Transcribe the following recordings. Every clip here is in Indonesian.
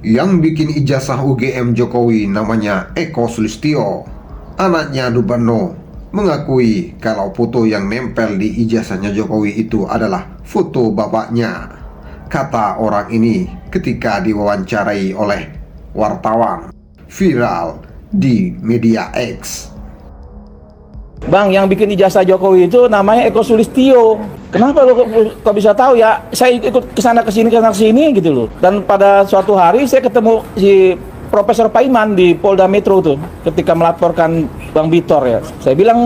Yang bikin ijazah UGM Jokowi namanya Eko Sulistyo, anaknya Dubano, mengakui kalau foto yang nempel di ijazahnya Jokowi itu adalah foto bapaknya. Kata orang ini ketika diwawancarai oleh wartawan viral di media X. Bang, yang bikin ijazah Jokowi itu namanya Eko Sulistyo. Kenapa lo kok bisa tahu ya? Saya ikut kesana kesini gitu loh. Dan pada suatu hari saya ketemu si Profesor Paiman di Polda Metro tuh, ketika melaporkan Bang Bitor ya. Saya bilang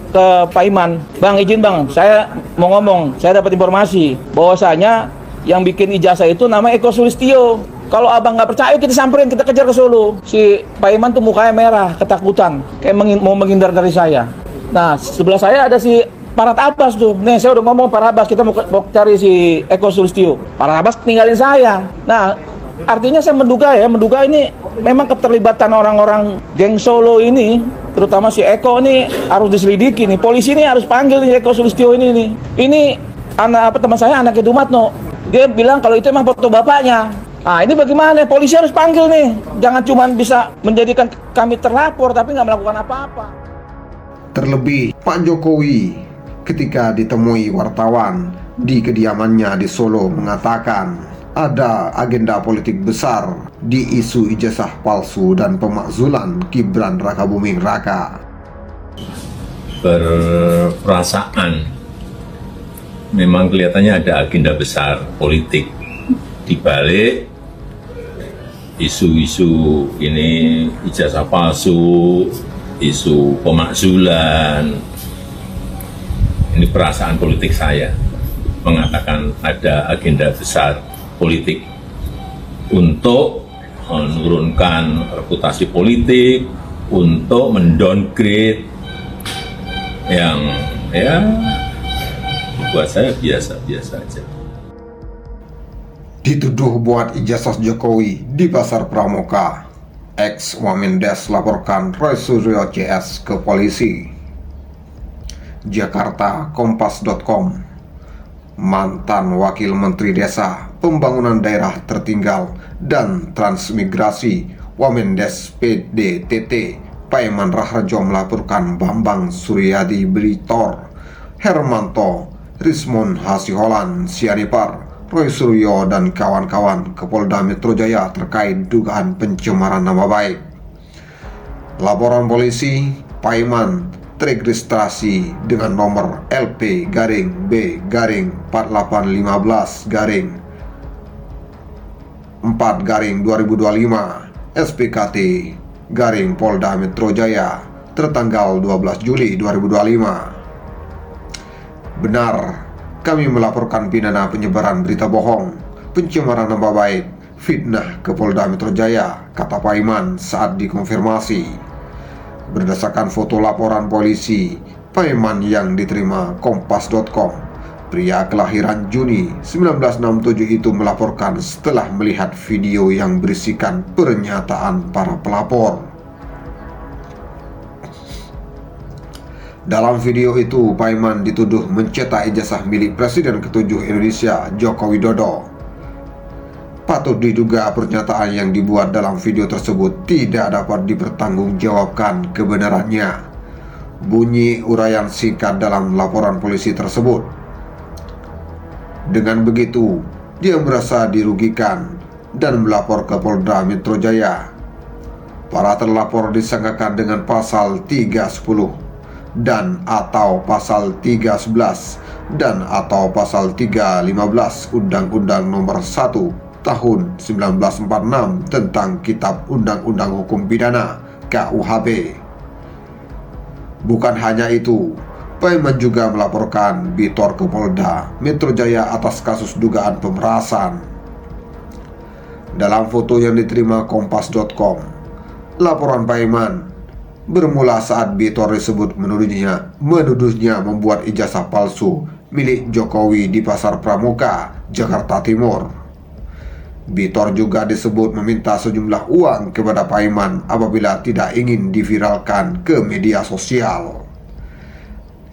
ke Paiman, Bang izin bang, saya mau ngomong, saya dapat informasi bahwasanya yang bikin ijazah itu namanya Eko Sulistyo. Kalau abang nggak percaya, kita samperin, kita kejar ke Solo. Si Paiman tuh mukanya merah, ketakutan, kayak mau menghindar dari saya. Nah, sebelah saya ada si Farhad Abbas tuh. Nih, saya udah ngomong Farhad Abbas, kita mau cari si Eko Sulistyo. Farhad Abbas tinggalin saya. Nah, artinya saya menduga ini memang keterlibatan orang-orang geng Solo ini, terutama si Eko ini harus diselidiki nih. Polisi ini harus panggil nih Eko Sulistyo ini nih. Ini teman saya, anaknya Dumatno. Dia bilang kalau itu emang foto bapaknya. Nah, ini bagaimana? Polisi harus panggil nih. Jangan cuma bisa menjadikan kami terlapor tapi nggak melakukan apa-apa. Terlebih Pak Jokowi ketika ditemui wartawan di kediamannya di Solo mengatakan ada agenda politik besar di isu ijazah palsu dan pemakzulan Gibran Rakabuming Raka. Berperasaan memang kelihatannya ada agenda besar politik di balik isu-isu ini, ijazah palsu, isu pemakzulan. Ini perasaan politik saya mengatakan ada agenda besar politik untuk menurunkan reputasi politik, untuk mendowngrade yang ya buat saya biasa-biasa aja. Dituduh buat ijazah Jokowi di Pasar Pramuka, ex Wamendes laporkan Roy Suryo CS ke polisi. Jakarta, Kompas.com. Mantan Wakil Menteri Desa, Pembangunan Daerah Tertinggal dan Transmigrasi Wamendes PDTT Paiman Raharjo melaporkan Bambang Suryadi Blitor, Hermanto, Rismon Hasiholan Sianipar, Roy Suryo dan kawan-kawan ke Polda Metro Jaya terkait dugaan pencemaran nama baik. Laporan polisi, Paiman teregistrasi dengan nomor LP-B-4/4/2025 SPKT Polda Metro Jaya tertanggal 12 Juli 2025. Benar, kami melaporkan pidana penyebaran berita bohong, pencemaran nama baik, fitnah ke Polda Metro Jaya, kata Paiman saat dikonfirmasi. Berdasarkan foto laporan polisi, Paiman yang diterima Kompas.com, pria kelahiran Juni 1967 itu melaporkan setelah melihat video yang berisikan pernyataan para pelapor. Dalam video itu, Paiman dituduh mencetak ijazah milik Presiden ke-7 Indonesia, Joko Widodo. Patut diduga pernyataan yang dibuat dalam video tersebut tidak dapat dipertanggungjawabkan kebenarannya. Bunyi uraian singkat dalam laporan polisi tersebut. Dengan begitu, dia merasa dirugikan dan melapor ke Polda Metro Jaya. Para terlapor disangkakan dengan pasal 310 dan atau pasal 311 dan atau pasal 315 Undang-Undang Nomor 1 Tahun 1946 tentang Kitab Undang-Undang Hukum Pidana KUHP. Bukan hanya itu, Paiman juga melaporkan Bitor ke Polda Metro Jaya atas kasus dugaan pemerasan. Dalam foto yang diterima Kompas.com, laporan Paiman bermula saat Bitor disebut menuduhnya membuat ijazah palsu milik Jokowi di Pasar Pramuka, Jakarta Timur. Bitor juga disebut meminta sejumlah uang kepada Paiman apabila tidak ingin diviralkan ke media sosial.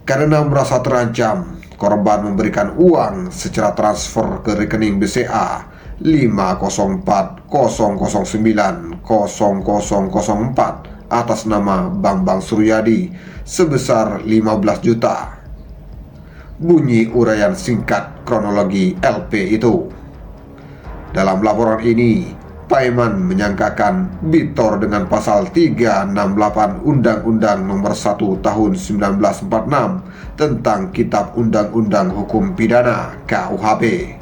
Karena merasa terancam, korban memberikan uang secara transfer ke rekening BCA 504.009.0004 atas nama Bambang Suryadi sebesar 15 juta. Bunyi uraian singkat kronologi LP itu. Dalam laporan ini, Paiman menyangkakan Bitor dengan pasal 368 Undang-Undang Nomor 1 Tahun 1946 tentang Kitab Undang-Undang Hukum Pidana (KUHP).